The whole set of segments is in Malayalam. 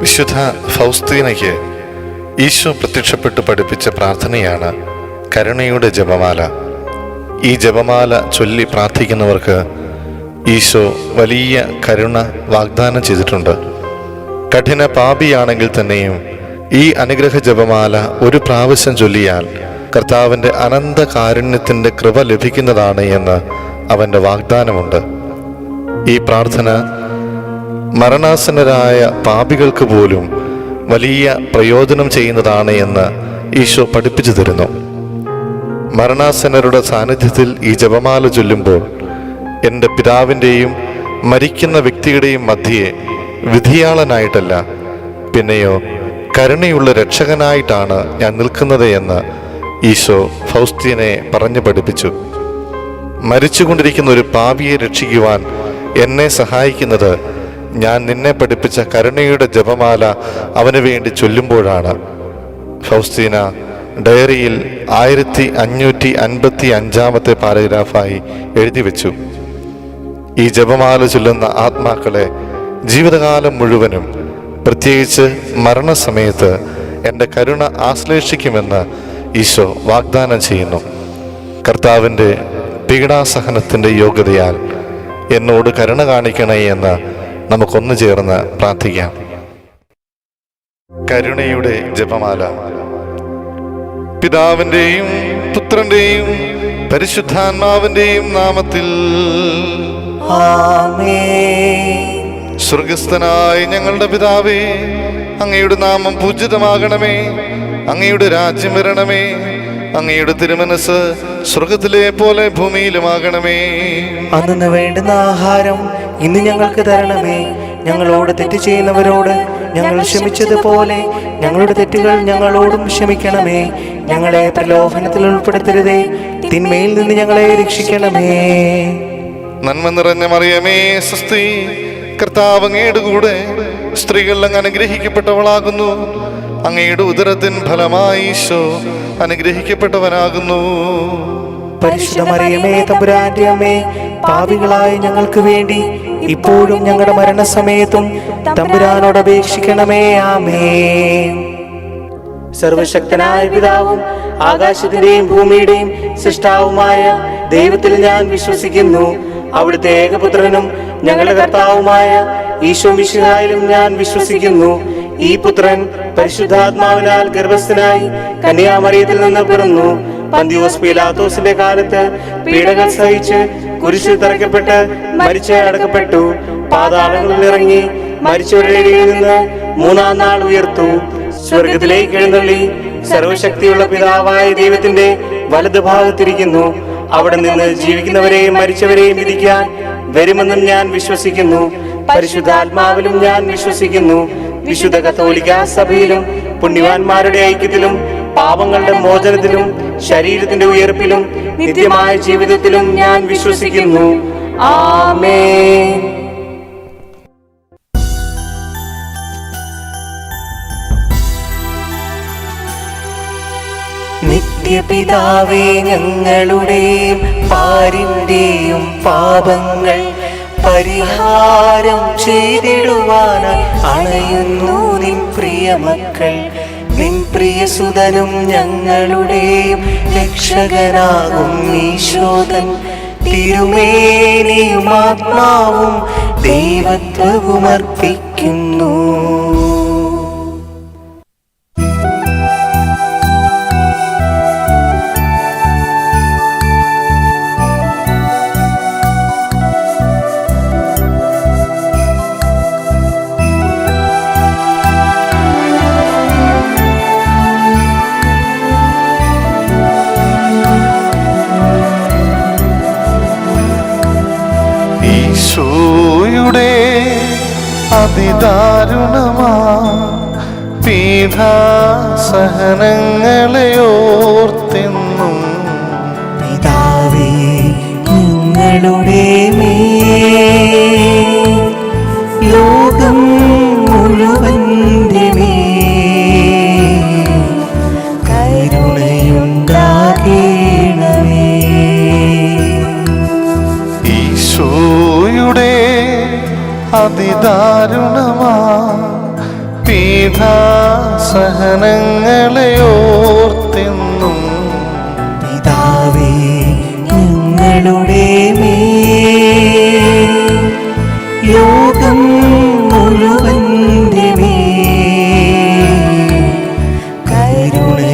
വിശുദ്ധ ഫൗസ്തീനയ്ക്ക് ഈശോ പ്രത്യക്ഷപ്പെട്ട് പഠിപ്പിച്ച പ്രാർത്ഥനയാണ് കരുണയുടെ ജപമാല. ഈ ജപമാല ചൊല്ലി പ്രാർത്ഥിക്കുന്നവർക്ക് ഈശോ വലിയ കരുണ വാഗ്ദാനം ചെയ്തിട്ടുണ്ട്. കഠിന പാപിയാണെങ്കിൽ തന്നെയും ഈ അനുഗ്രഹ ജപമാല ഒരു പ്രാവശ്യം ചൊല്ലിയാൽ കർത്താവിൻ്റെ അനന്ത കാരുണ്യത്തിൻ്റെ കൃപ ലഭിക്കുന്നതാണ് എന്ന് അവൻ്റെ വാഗ്ദാനമുണ്ട്. ഈ പ്രാർത്ഥന മരണാസന്നരായ പാപികൾക്ക് പോലും വലിയ പ്രയോജനം ചെയ്യുന്നതാണ് എന്ന് ഈശോ പഠിപ്പിച്ചു തരുന്നു. മരണാസന്നരുടെ സാന്നിധ്യത്തിൽ ഈ ജപമാല ചൊല്ലുമ്പോൾ എൻ്റെ പിതാവിൻ്റെയും മരിക്കുന്ന വ്യക്തിയുടെയും മധ്യേ വിധിയാളനായിട്ടല്ല, പിന്നെയോ കരുണയുള്ള രക്ഷകനായിട്ടാണ് ഞാൻ നിൽക്കുന്നത് എന്ന് ഈശോ ഫൗസ്തീനെ പറഞ്ഞു പഠിപ്പിച്ചു. മരിച്ചുകൊണ്ടിരിക്കുന്ന ഒരു പാപിയെ രക്ഷിക്കുവാൻ എന്നെ സഹായിക്കുന്നത് ഞാൻ നിന്നെ പഠിപ്പിച്ച കരുണയുടെ ജപമാല അവന് വേണ്ടി ചൊല്ലുമ്പോഴാണ്. ഫൗസ്തീന ഡയറിയിൽ 1555 പാരഗ്രാഫായി എഴുതി വെച്ചു. ഈ ജപമാല ചൊല്ലുന്ന ആത്മാക്കളെ ജീവിതകാലം മുഴുവനും, പ്രത്യേകിച്ച് മരണസമയത്ത് എൻ്റെ കരുണ ആശ്ലേഷിക്കുമെന്ന് ഈശോ വാഗ്ദാനം ചെയ്യുന്നു. കർത്താവിൻ്റെ പീഡാസഹനത്തിൻ്റെ യോഗ്യതയാൽ എന്നോട് കരുണ കാണിക്കണേ എന്ന് നമുക്കൊന്നു ചേർന്ന് പ്രാർത്ഥിക്കാം. കരുണയുടെ ജപമാല. പിതാവിൻ്റെയും പുത്രൻ്റെയും പരിശുദ്ധാത്മാവിൻ്റെയും നാമത്തിൽ ആമേൻ. സ്വർഗസ്ഥനായ ഞങ്ങളുടെ പിതാവേ, അങ്ങയുടെ നാമം പൂജിതമാകണമേ. അങ്ങയുടെ രാജ്യം വരണമേ. അങ്ങയുടെ തിരുമനസ് സ്വർഗത്തിലെ പോലെ ഭൂമിയിലുമാകണമേ. അന്നു വേണ്ടുന്ന ആഹാരം ഇന്ന് ഞങ്ങൾക്ക് തരണമേ. ഞങ്ങളോട് തെറ്റ് ചെയ്യുന്നവരോട് ഞങ്ങൾ ക്ഷമിച്ചതുപോലെ ഞങ്ങളുടെ തെറ്റുകൾ ഞങ്ങളോടും ക്ഷമിക്കണമേ. ഞങ്ങളെ പ്രലോഭനത്തിൽ ഉൾപ്പെടുത്തരുതേ, തിന്മയിൽ നിന്ന് ഞങ്ങളെ രക്ഷിക്കണമേ. നന്മ നിറഞ്ഞ മറിയമേ, സ്വസ്തി, കർത്താവ് അങ്ങയുടെ കൂടെ സ്ത്രീകൾ അങ്ങ് അനുഗ്രഹിക്കപ്പെട്ടവളാകുന്നു. അങ്ങയുടെ ഉദരത്തിൻ ഫലമായി ഈശോ അനുഗ്രഹിക്കപ്പെട്ടവനാകുന്നു. പരിശുദ്ധ മറിയമേ, തമ്പുരാന്റെ അമ്മേ, പാപികളായ ഞങ്ങൾക്ക് വേണ്ടി ഇപ്പോഴും ഞങ്ങളുടെ മരണസമയത്തും തമ്പുരാനോട് അപേക്ഷിക്കണമേ. ആമേൻ. സർവശക്തനായ പിതാവും ആകാശത്തിന്റെയും ഭൂമിയുടെയും സൃഷ്ടാവുമായ ദൈവത്തിൽ ഞാൻ വിശ്വസിക്കുന്നു. അവിടുത്തെ ഏകപുത്രനും ഞങ്ങളുടെ കർത്താവുമായ ഈശോ മിശിഹായിലും ഞാൻ വിശ്വസിക്കുന്നു. ഈ പുത്രൻ പരിശുദ്ധാത്മാവിനാൽ ഗർഭസ്ഥനായി കന്യാമറിയത്തിൽ നിന്ന് പിറന്നു. പന്തിയോസ് പീലാത്തോസിന്റെ കാലത്ത് പീഡകൾ സഹിച്ച് കുരിശിൽ തറയ്ക്കപ്പെട്ട് മരിച്ച് അടക്കപ്പെട്ടു. പാതാളങ്ങളിൽ ഇറങ്ങി മരിച്ചവരുടെ ഇടയിൽ നിന്ന് മൂന്നാം നാൾ ഉയർത്തു. സ്വർഗത്തിലേക്ക് എഴുന്നള്ളി സർവശക്തിയുള്ള പിതാവായ ദൈവത്തിന്റെ വലതു ഭാഗത്തിരിക്കുന്നു. അവിടെ നിന്ന് ജീവിക്കുന്നവരെയും മരിച്ചവരെയും വിധിക്കാൻ വരുമെന്നും ഞാൻ വിശ്വസിക്കുന്നു. പരിശുദ്ധാത്മാവിലും ഞാൻ വിശ്വസിക്കുന്നു. വിശുദ്ധ കത്തോലിക്ക സഭയിലും പുണ്യവാന്മാരുടെ ഐക്യത്തിലും പാപങ്ങളുടെ മോചനത്തിലും ശരീരത്തിന്റെ ഉയർപ്പിലും നിത്യമായ ജീവിതത്തിലും ഞാൻ വിശ്വസിക്കുന്നു. ആമേൻ. നിത്യപിതാവേ, ഞങ്ങളുടെയും പാരിന്റെയും പാപങ്ങൾ പരിഹാരം ചെയ്തിടുവാനായി അണയുന്നു നിൻ പ്രിയമക്കൾ. നിൻ പ്രിയസുതനും ഞങ്ങളുടെയും രക്ഷകനാകും ഈശോതൻ തിരുമേനിയും ആത്മാവും ദൈവത്വവും അർപ്പിക്കുന്നു. ഈശോയുടെ അതിദാരുണമാ പീഡാസഹനങ്ങളെ ഓർത്തെന്നും പിതാവേ, ഞങ്ങളുടെ മേൽ ലോകം മുഴുവന്റെ മേൽ കരുണയുണ്ടാകണമേ. ഈശോയുടെ അതിദാരുണമാ പീഠാസഹനങ്ങളെ ഓർത്തെന്നും പിതാവേ ഞങ്ങളുടെ മേൽ ലോകം മുഴുവന്റെ മേൽ കരുണയുണ്ടാകണമേ.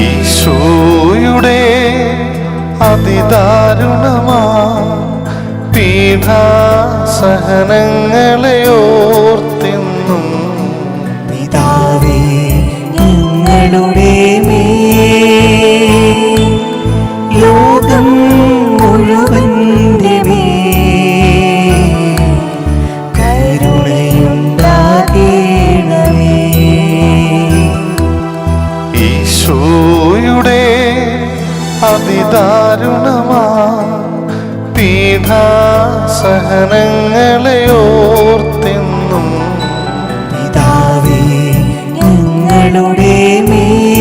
ഈശോയുടെ അതിദാരുണമാ പീഠാസഹനങ്ങളെ ഓർത്തെന്നും പിതാവേ ഞങ്ങളുടെ മേൽ ലോകം മുഴുവന്റെ മേൽ കരുണയുണ്ടാകണമേ. ഈശോയുടെ അതിദാരുണമാ പീഠാസഹനങ്ങളെ ഓർത്തെന്നും പിതാവേ ഞങ്ങളുടെ മേൽ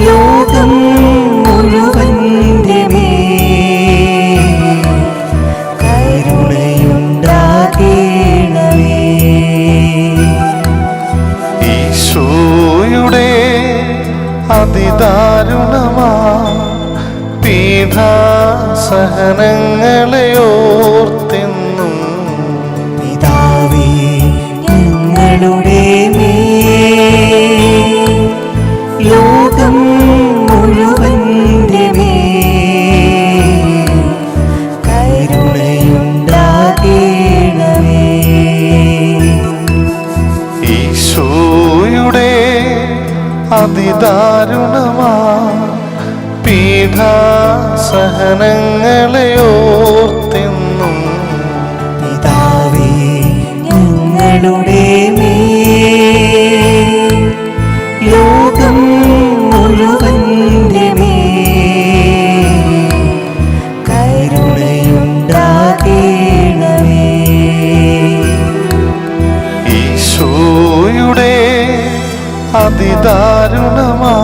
ലോകം മുഴുവന്റെ മേൽ കരുണയുണ്ടാകണമേ. ഈശോയുടെ അതിദാരുണമാ പീഠാസഹനങ്ങളെ ഓർത്തെന്നും പിതാവേ ഞങ്ങളുടെ മേൽ ലോകം മുഴുവന്റെ മേൽ കരുണയുണ്ടാകണമേ. ഈശോയുടെ അതിദാരുണമാ പീഠാസഹനങ്ങളെ ഓർത്തെന്നും പിതാവേ ഞങ്ങളുടെ മേൽ ലോകം മുഴുവന്റെ മേൽ കരുണയുണ്ടാകണമേ. ഈശോയുടെ അതിദാരുണമാ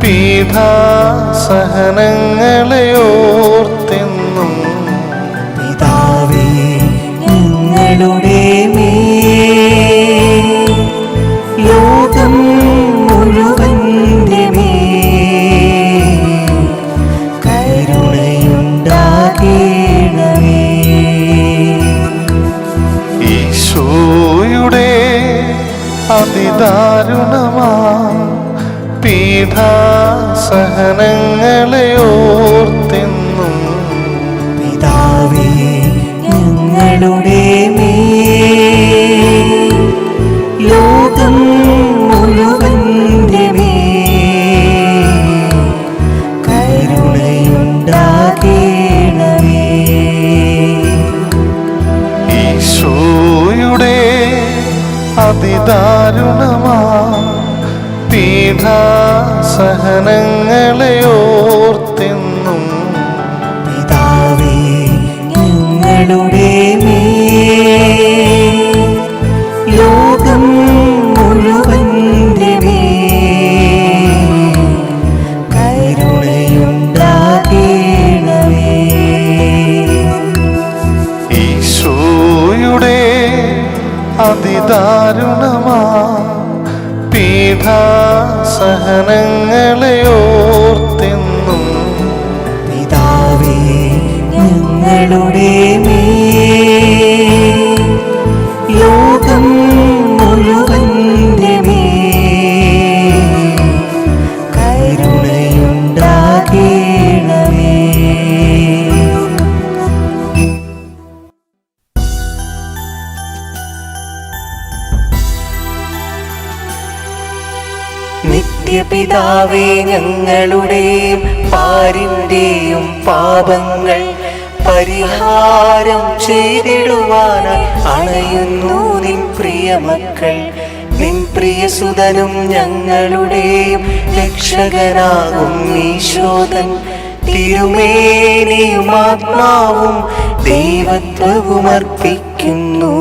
പീഠാസഹനങ്ങളെ ഓർത്തെന്നും പിതാവേ ഞങ്ങളുടെ മേൽ ലോകം മുഴുവന്റെ മേൽ കരുണയുണ്ടാകണമേ. ഈശോയുടെ അതിദാരുണമാ പീഠാസഹനങ്ങളെ ഓർത്തെന്നും പിതാവേ ഞങ്ങളുടെ മേൽ ലോകം മുഴുവന്റെ മേൽ കരുണയുണ്ടാകണമേ. ഈശോയുടെ അതിദാരുണമാ പീഠാസഹനങ്ങളെ ഓർത്തെന്നും പിതാവേ ഞങ്ങളുടെ മേൽ ലോകം മുഴുവന്റെ മേൽ കരുണയുണ്ടാകണമേ. ഈശോയുടെ അതിദാരുണമാ പീഠാസഹനങ്ങളെ ഓർത്തെന്നും പിതാവേ ഞങ്ങളുടെ മേൽ ലോകം മുഴുവന്റെ മേൽ കരുണയുണ്ടാകണമേ. നിത്യപിതാവേ ഞങ്ങളുടെയും പാരിന്റെയും പാപങ്ങൾ പരിഹാരം ചെയ്തിടുവാനായി അണയുന്നു നിൻ പ്രിയമക്കൾ. നിൻ പ്രിയസുതനും ഞങ്ങളുടെയും രക്ഷകനാകും ഈശോദൻ തിരുമേനിയും ആത്മാവും ദൈവത്വവും അർപ്പിക്കുന്നു.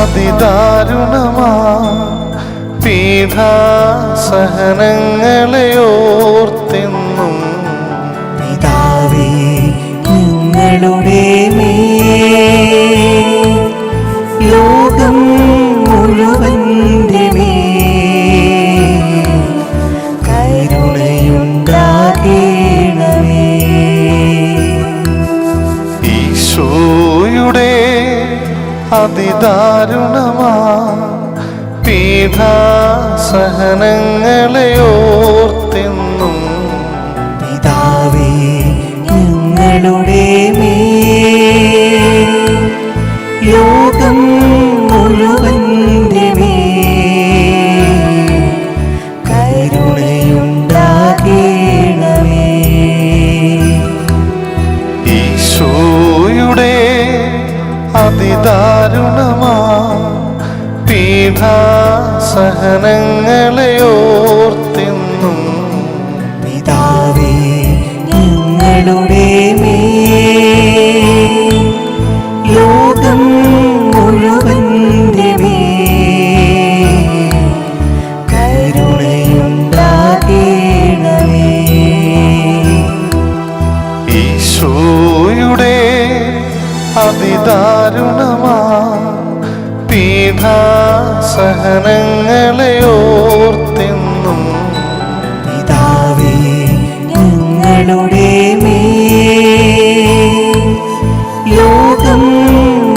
അതിദാരുണമാ പീഡാസഹനങ്ങളെ ഓർത്തെന്നും പിതാവേ ഞങ്ങളുടെ മേൽ ലോകം മുഴുവന്റെ മേൽ കരുണയുണ്ടാകണമേ. ഈശോയുടെ അതിദാരുണമാ പീഡാസഹനങ്ങളെ ഓർത്തെന്നും പിതാവേ ഞങ്ങളുടെ മേൽ ലോകം മുഴുവന്റെ മേൽ കരുണയുണ്ടാകണമേ. ഈശോയുടെ അതിദാരുണമാ പീഡാസഹനങ്ങളെ ഓർത്തെന്നും പിതാവേ ഞങ്ങളുടെ മേൽ ലോകം മുഴുവന്റെ മേൽ കരുണയുണ്ടാകണമേ. ഈശോയുടെ അതിദാരുണമാ പീഡാസഹനങ്ങളെ ഓർത്തെന്നും പിതാവേ ഞങ്ങളുടെ മേൽ ലോകം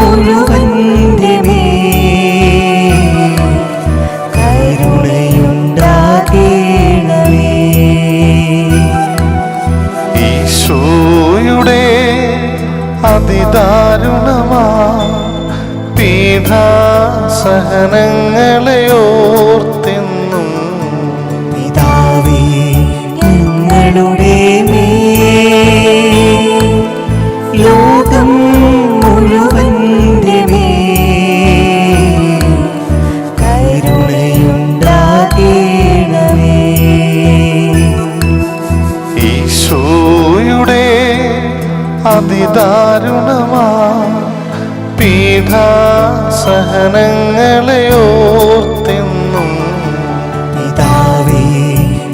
മുഴുവന്റെ മേൽ കരുണയുണ്ടാകണമേ. ഈശോയുടെ അതിദാരുണമാ പീഡാസഹനങ്ങളെ ഓർത്തെന്നും പിതാവേ ഞങ്ങളുടെ മേൽ ലോകം മുഴുവന്റെ മേൽ കരുണയുണ്ടാകണമേ. ഈശോയുടെ അതിദാരുണമാ പീഡാസഹനങ്ങളെ ഓർത്തെന്നും പിതാവേ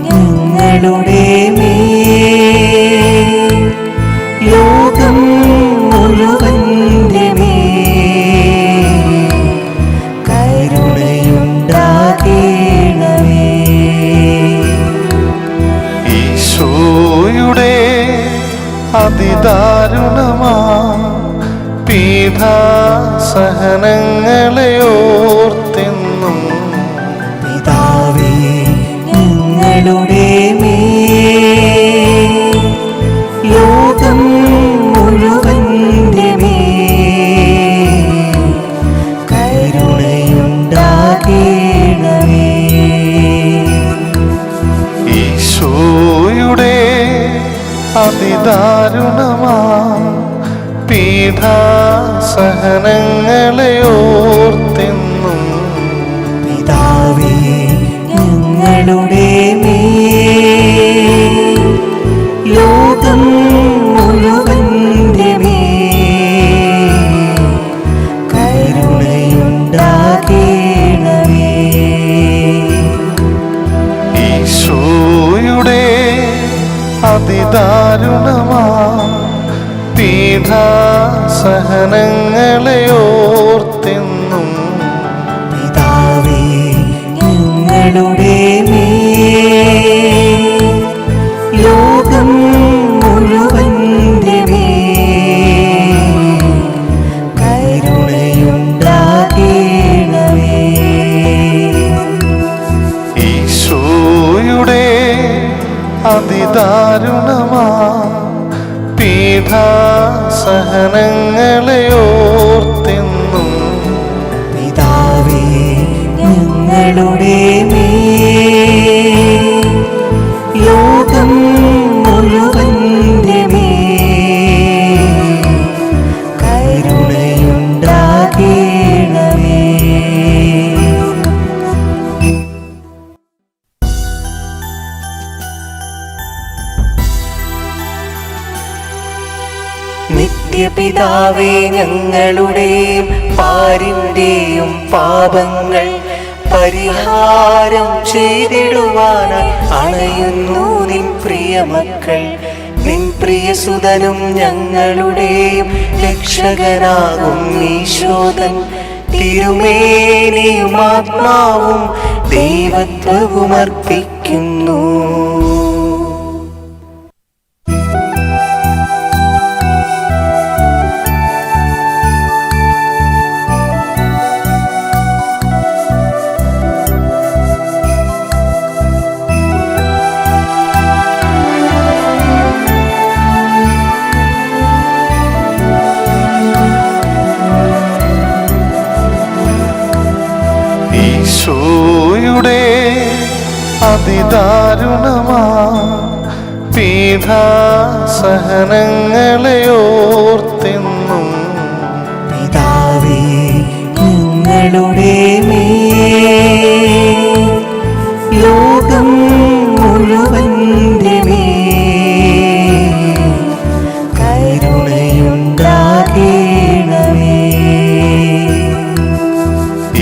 ഞങ്ങളുടെ മേൽ ലോകം മുഴുവന്റെ മേൽ കരുണയുണ്ടാകണമേ. ഈശോയുടെ അതിദാരുണമാ പീഡാസഹനങ്ങളെ ഓർത്തെന്നും പിതാവേ ഞങ്ങളുടെ മേൽ ലോകം മുഴുവന്റെ മേൽ കരുണയുണ്ടാകണമേ. ഈശോയുടെ അതിദാരുണമാ പീഡാസഹനങ്ങളെ ഓർത്തെന്നും പിതാവേ ഞങ്ങളുടെ മേൽ ലോകം മുഴുവന്റെ മേൽ കരുണയുണ്ടാകണമേ. ഈശോയുടെ അതിദാരുണമാ പീഡാസഹനങ്ങളെ ഓർത്തെന്നും പിതാവേ ഞങ്ങളുടെ മേൽ ലോകം മുഴുവന്റെ മേൽ കരുണയുണ്ടാകണമേ. ഈശോയുടെ അതിദാരുണമാ പീഡാസഹനങ്ങളെ ഓർത്തെന്നും പിതാവേ ഞങ്ങളുടെ മേൽ ലോകം മുഴുവന്റെ മേൽ കരുണയുണ്ടാകണമേ. നിത്യപിതാവേ ഞങ്ങളുടെയും പാരിന്റെയും പാപങ്ങൾ പരിഹാരം ചെയ്തിടുവാനായി അണയുന്നു നിൻ പ്രിയമക്കൾ. നിൻ പ്രിയസുതനും ഞങ്ങളുടെയും രക്ഷകനാകും ഈശോതൻ തിരുമേനിയും ആത്മാവും ദൈവത്വവും അർപ്പിക്കുന്നു. ഈശോയുടെ അതിദാരുണമാ പീഡാസഹനങ്ങളെ ഓർത്തെന്നും പിതാവേ ഞങ്ങളുടെ മേൽ ലോകം മുഴുവന്റെ മേൽ കരുണയുണ്ടാകണമേ.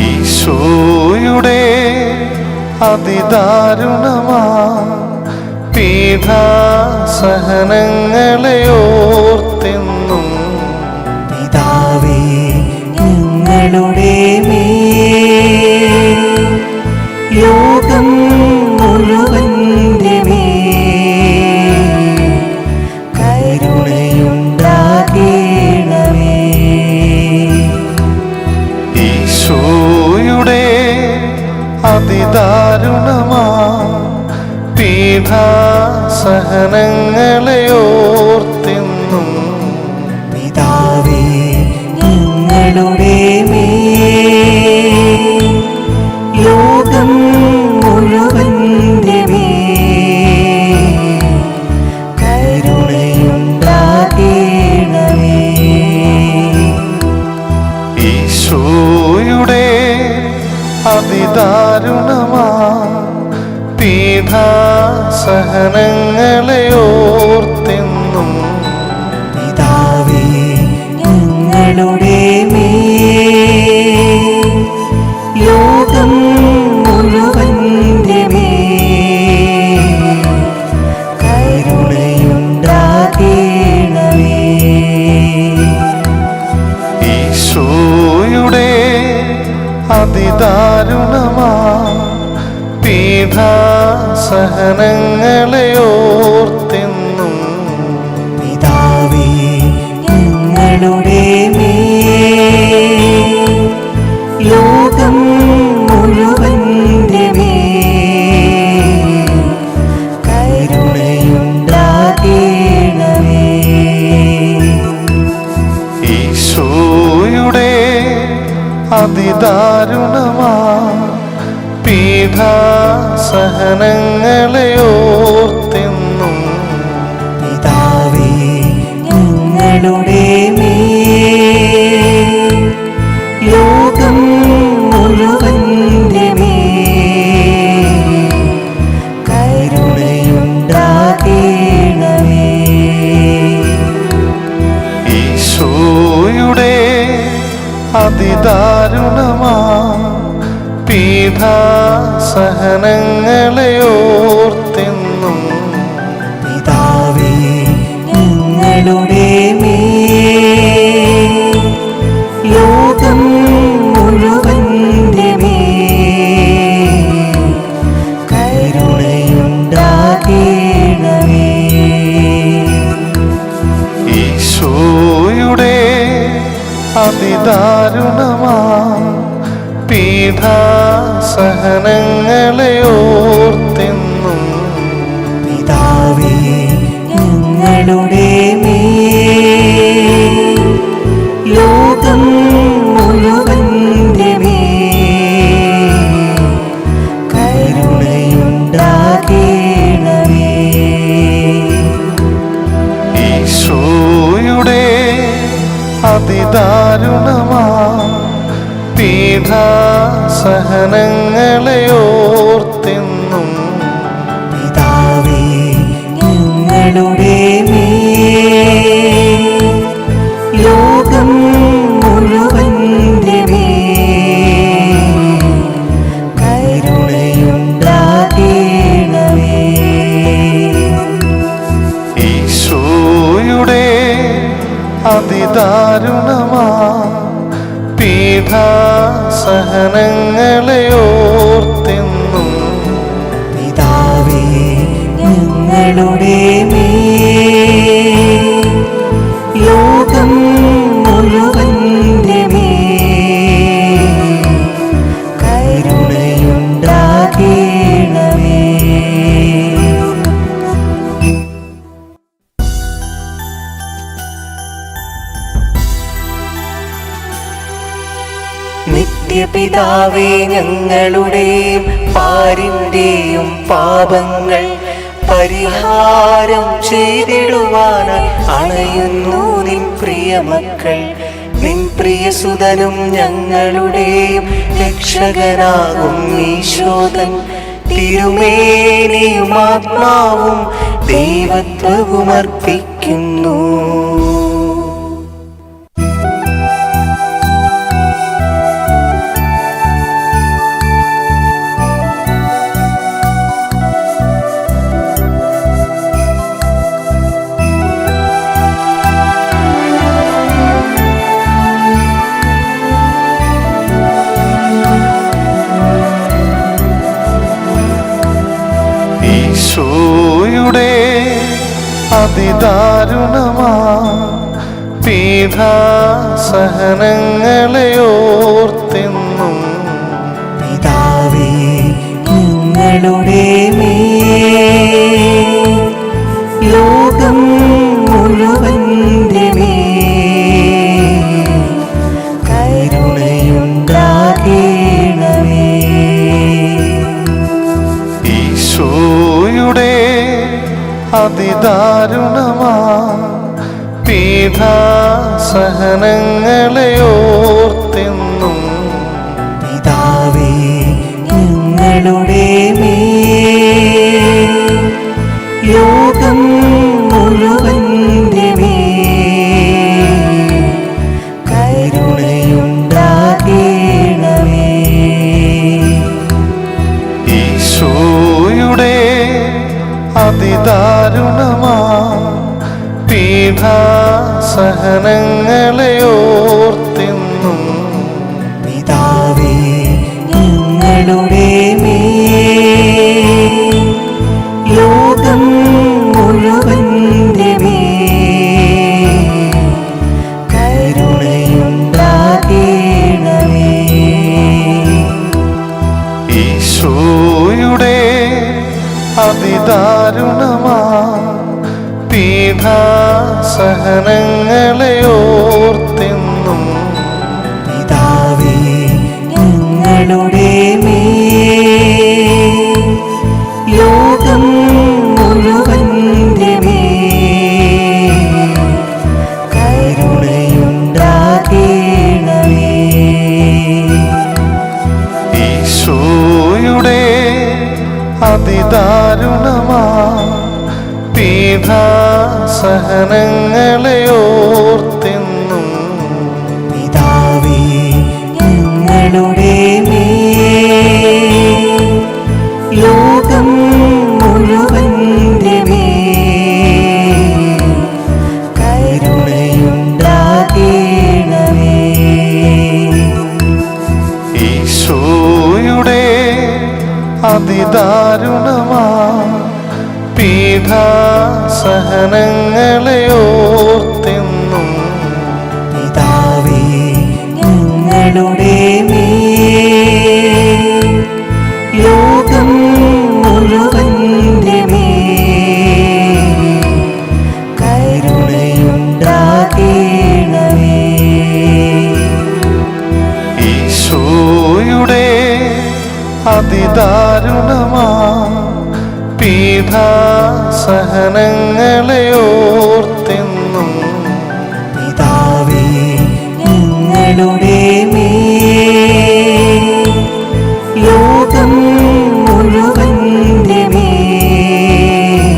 ഈശോയുടെ അതിദാരുണമാ പീഡാസഹനങ്ങളെ ഓർത്തെന്നും പിതാവേ ഞങ്ങളുടെ മേൽ ലോകം മുഴുവന്റെ മേൽ കരുണയുണ്ടാകണമേ. ഈശോയുടെ അതിദാരുണമാ പീഡാസഹനങ്ങളെ ഓർത്തെന്നും പിതാവേ ഞങ്ങളുടെ മേൽ ലോകം മുഴുവന്റെ മേൽ കരുണയുണ്ടാകണമേ. ഈശോയുടെ അതിദാരുണമാ പീഡാസഹനങ്ങളെ ഓർത്തെന്നും പിതാവേ ഞങ്ങളുടെ മേൽ ലോകം മുഴുവന്റെ മേൽ കരുണയുണ്ടാകണമേ. ഈശോയുടെ അതിദാരുണമാ പീഡാസഹനങ്ങളെ ഓർത്തെന്നും പിതാവേ ഞങ്ങളുടെ മേൽ ലോകം മുഴുവന്റെ മേൽ കരുണയുണ്ടാകണമേ. ഈശോയുടെ അതിദാരുണമാ പീഡാസഹനങ്ങളെ ഓർത്തെന്നും പിതാവേ ഞങ്ങളുടെ മേൽ ലോകം മുഴുവന്റെ മേൽ കരുണയുണ്ടാകണമേ. ഈശോയുടെ അതിദാരുണമാ പീഡാസഹനങ്ങളെ ഓർത്തെന്നും പിതാവേ ഞങ്ങളുടെ മേൽ ലോകം മുഴുവന്റെ മേൽ കരുണയുണ്ടാകണമേ. ഈശോയുടെ അതിദാരുണമാ പീഡാസഹനങ്ങളെ ഓർത്തെന്നും പിതാവേ ഞങ്ങളുടെ മേൽ ലോകം മുഴുവന്റെ മേൽ കരുണയുണ്ടാകണമേ. ഈശോയുടെ അതിദാരുണമാ പീഡാസഹനങ്ങളെ ഓർത്തെന്നും പിതാവേ ഞങ്ങളുടെ മേൽ അതിദാരുണമാ പീഡാസഹനങ്ങളെ ഓർത്തെന്നും പിതാവേ ഞങ്ങളുടെ മേൽ ലോകം മുഴുവന്റെ മേൽ കരുണയുണ്ടാകേണമേ. നിത്യപിതാവേ ഞങ്ങളുടെയും പാരിന്റെയും പാപങ്ങൾ പരിഹാരം ചെയ്തിടുവാനായി അണയുന്നു നിൻ പ്രിയമക്കൾ. നിൻ പ്രിയസുതനും ഞങ്ങളുടെയും രക്ഷകനാകും ഈശോതൻ തിരുമേനിയും ആത്മാവും ദൈവത്വവും അർപ്പിക്കുന്നു. ഈശോയുടെ അതിദാരുണമാ പീഡാസഹനങ്ങളെ ഓർത്തെന്നും പിതാവേ ഞങ്ങളുടെ മേൽ ലോകം മുഴുവന്റെ മേൽ കരുണയുണ്ടാകേണമേ. ഈശോയുടെ അതിദാരുണമാ പീഡാസഹനങ്ങളെ ഓർത്തെന്നും പിതാവേ ഞങ്ങളുടെ മേൽ ലോകം മുഴുവന്റെ മേൽ കരുണയുണ്ടാകേണമേ. ഈശോയുടെ അതിദാരുണമാ പീഡാസഹനങ്ങളെ ഓർത്തെന്നും പിതാവേ ഞങ്ങളുടെ മേൽ ലോകം മുഴുവന്റെ മേൽ കരുണയുണ്ടാകേണമേ. ഈശോയുടെ അതിദാരുണമാ പീഡാസഹനങ്ങളെ ഓർത്തെന്നും പിതാവേ ഞങ്ങളുടെ മേൽ ലോകം മുഴുവന്റെ മേൽ കരുണയുണ്ടാകേണമേ. ഈശോയുടെ അതിദാരുണമാ പീഡാസഹനങ്ങളെ ഓർത്തെന്നും പിതാവേ ഞങ്ങളുടെ മേൽ ലോകം മുഴുവന്റെ മേൽ കരുണയുണ്ടാകേണമേ. ഈശോയുടെ അതിദാരുണമാ പീഡാസഹനങ്ങളെ ഓർത്തെന്നും പിതാവേ ഞങ്ങളുടെ മേൽ ലോകം മുഴുവന്റെ മേൽ കരുണയുണ്ടാകേണമേ. ഈശോയുടെ അതിദാരുണമാ പീഡാസഹനങ്ങളെ ഓർത്തെന്നും പിതാവേ ഞങ്ങളുടെ മേൽ ലോകം മുഴുവന്റെ മേൽ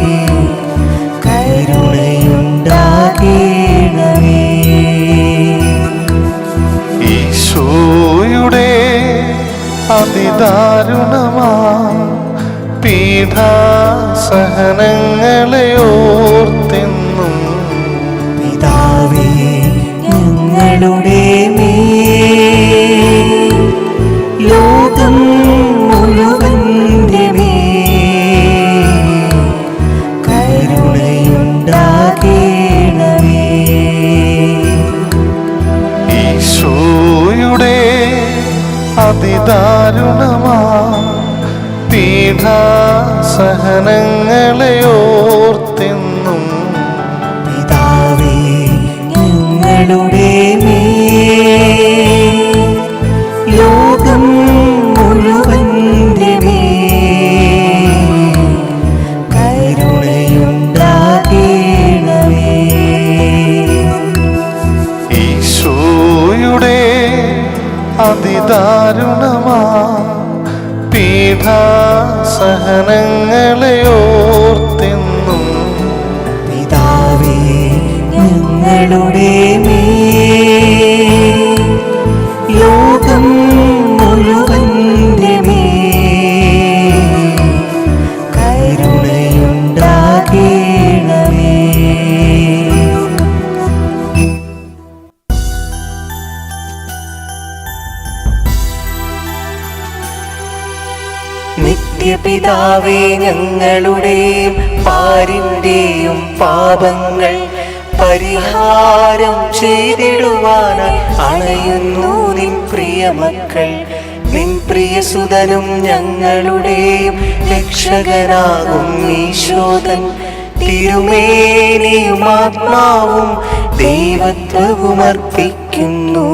കരുണയുണ്ടാകേണമേ. ഈശോയുടെ അതിദാരുണമാ പീഡാസഹനങ്ങളെ ഓർത്തെന്നും പിതാവേ പീഠാസഹനങ്ങളെ ഓർത്തെന്നും പിതാവേ ഞങ്ങളുടെ മേൽ ലോകം മുഴുവന്റെ മേൽ കരുണയുണ്ടാകണമേ. ഈശോയുടെ അതിദാരുണമാ പീഠാസഹനങ്ങളെ ഓർത്തെന്നും പിതാവേ ഞങ്ങളുടെ മേൽ ലോകം മുഴുവന്റെ മേൽ കരുണയുണ്ടാകണമേ. നിത്യപിതാവേ ഞങ്ങളുടെയും പാരിന്റെയും പാപങ്ങൾ പരിഹാരം ചെയ്തിടുവാനായി അണയുന്നു നിൻ പ്രിയമക്കൾ. നിൻ പ്രിയസുതനും ഞങ്ങളുടെയും രക്ഷകനാകും ഈശോദൻ തിരുമേനിയും ആത്മാവും ദൈവത്വവും അർപ്പിക്കുന്നു.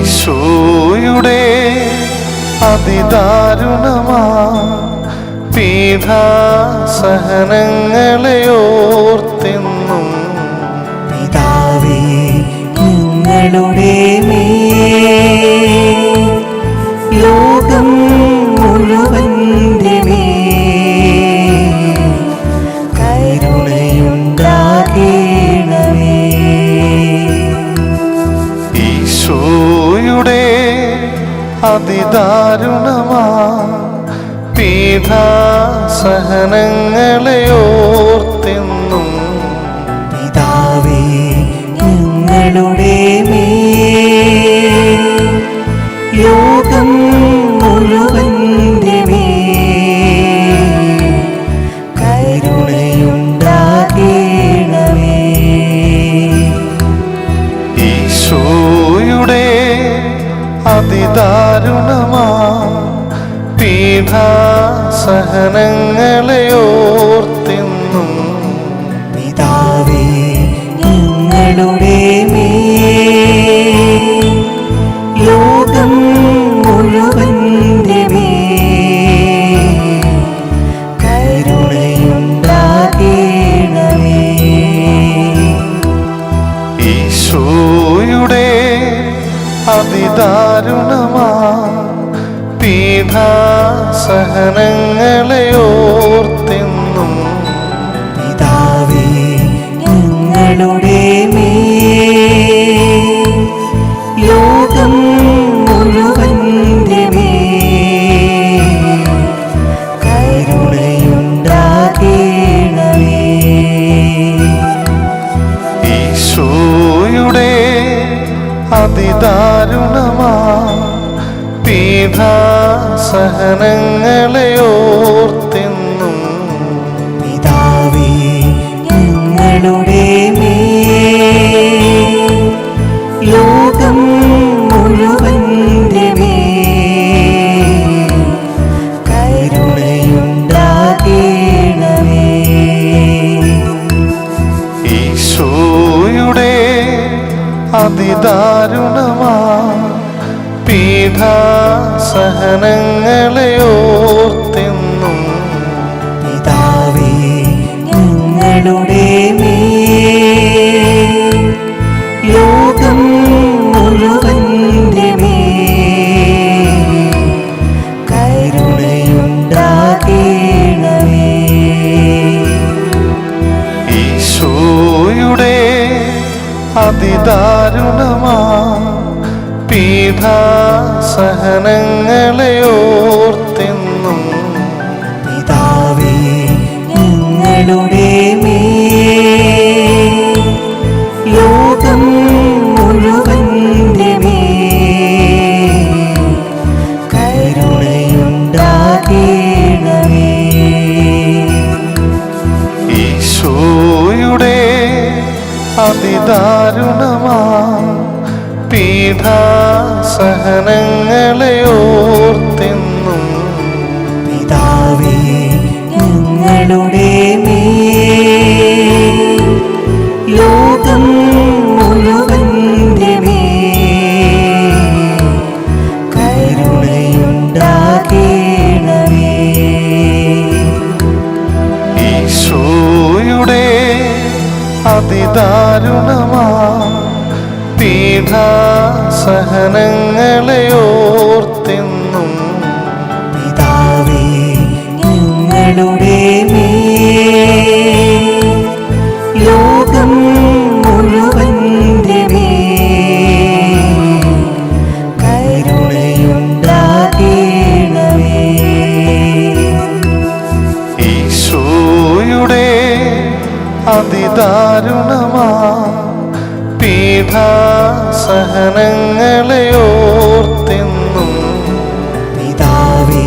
ഈശോയുടെ അതിദാരുണമാ പീഠാസഹനങ്ങളെ ഓർത്തെന്നും പിതാവേ ഞങ്ങളുടെ മേൽ ലോകം മുഴുവന്റെ മേൽ കരുണയുണ്ടാകണമേ. ഈശോയുടെ അതിദാരുണമാ പീഠാസഹനങ്ങളെ ഓർത്തെന്നും പിതാവേ ഞങ്ങളുടെ മേൽ ലോകം മുഴുവന്റെ മേൽ കരുണയുണ്ടാകണമേ. ഈശോയുടെ അതിദാരുണമാ പീഠാസഹനങ്ങളെ ഓർത്തെന്നും പിതാവേ ഞങ്ങളുടെ മേൽ ലോകം മുഴുവന്റെ മേൽ കരുണയുണ്ടാകണമേ. ഈശോയുടെ അതിദാരുണമാ പീഠാസഹനങ്ങളെ ഓർത്തെന്നും പിതാവേ ഞങ്ങളുടെ മേൽ ലോകം മുഴുവന്റെ മേൽ കരുണയുണ്ടാകണമേ. ഈശോയുടെ അതിദാരുണമാ പീഠാസഹനങ്ങളെ ഓർത്തെന്നും പിതാവേ ഞങ്ങളുടെ മേൽ ലോകം മുഴുവന്റെ മേൽ കരുണയുണ്ടാകണമേ. ഈശോയുടെ അതിദാരുണമാ പീഠാസഹനങ്ങളെ ഓർത്തെന്നും പിതാവേ ഞങ്ങളുടെ മേൽ ലോകം മുഴുവന്റെ മേൽ കരുണയുണ്ടാകണമേ. ഈശോയുടെ അതിദാരുണമാ പീഠാസഹനങ്ങളെ ഓർത്തെന്നും പിതാവേ ഞങ്ങളുടെ മേൽ അതിദാരുണമാ പീഡാസഹനങ്ങളെ ഓർത്തെന്നും പിതാവേ ഞങ്ങളുടെ മേൽ ലോകം മുഴുവന്റെ മേൽ കരുണയുണ്ടാകേണമേ. ഈശോയുടെ അതിദാരുണമാ പീഡാസഹനങ്ങളെ ഓർത്തെന്നും പിതാവേ ഞങ്ങളുടെ മേൽ ലോകം മുഴുവന്റെ മേൽ കരുണയുണ്ടാകേണമേ. ഈശോയുടെ അതിദാരുണമാ പീഡാസഹനങ്ങളെ ഓർത്തെന്നും പിതാവേ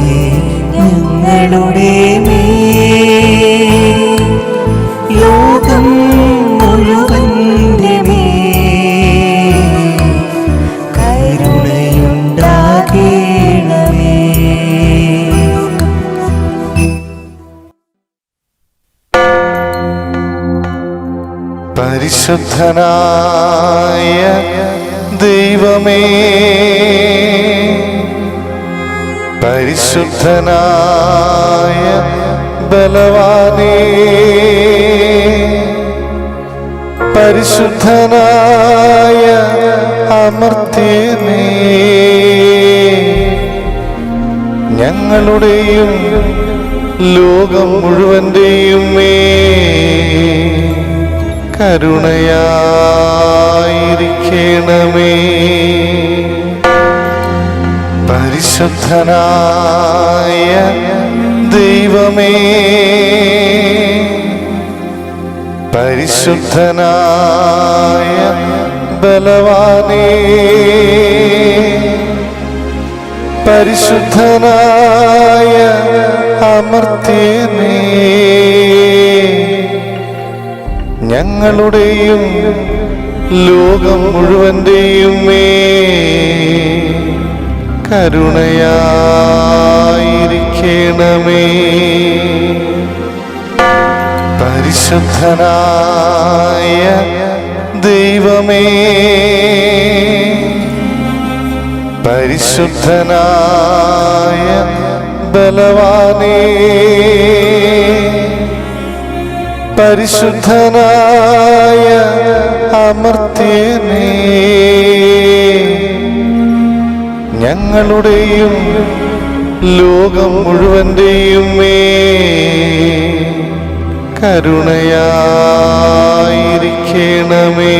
ഞങ്ങളുടെ മേൽ ലോകം മുഴുവന്റെ മേൽ കരുണയുണ്ടാകേണമേ. പരിശുദ്ധനായ ദൈവമേ, പരിശുദ്ധനായ ബലവാനേ, പരിശുദ്ധനായ അമർത്യനേ, ഞങ്ങളുടെയും ലോകം മുഴുവന്റെയും മേൽ കരുണയായിരിക്കണമേ. പരിശുദ്ധനായ ദൈവമേ, പരിശുദ്ധനായ ബലവാനേ, പരിശുദ്ധനായ അമർത്യനേ, ഞങ്ങളുടെയും ലോകം മുഴുവന്റെയും മേൽ കരുണയായിരിക്കണമേ. പരിശുദ്ധനായ ദൈവമേ, പരിശുദ്ധനായ ബലവാനേ, പരിശുദ്ധനായ അമർത്യനേ, ഞങ്ങളുടെയും ലോകം മുഴുവന്റെയും മേൽ കരുണയായിരിക്കണമേ.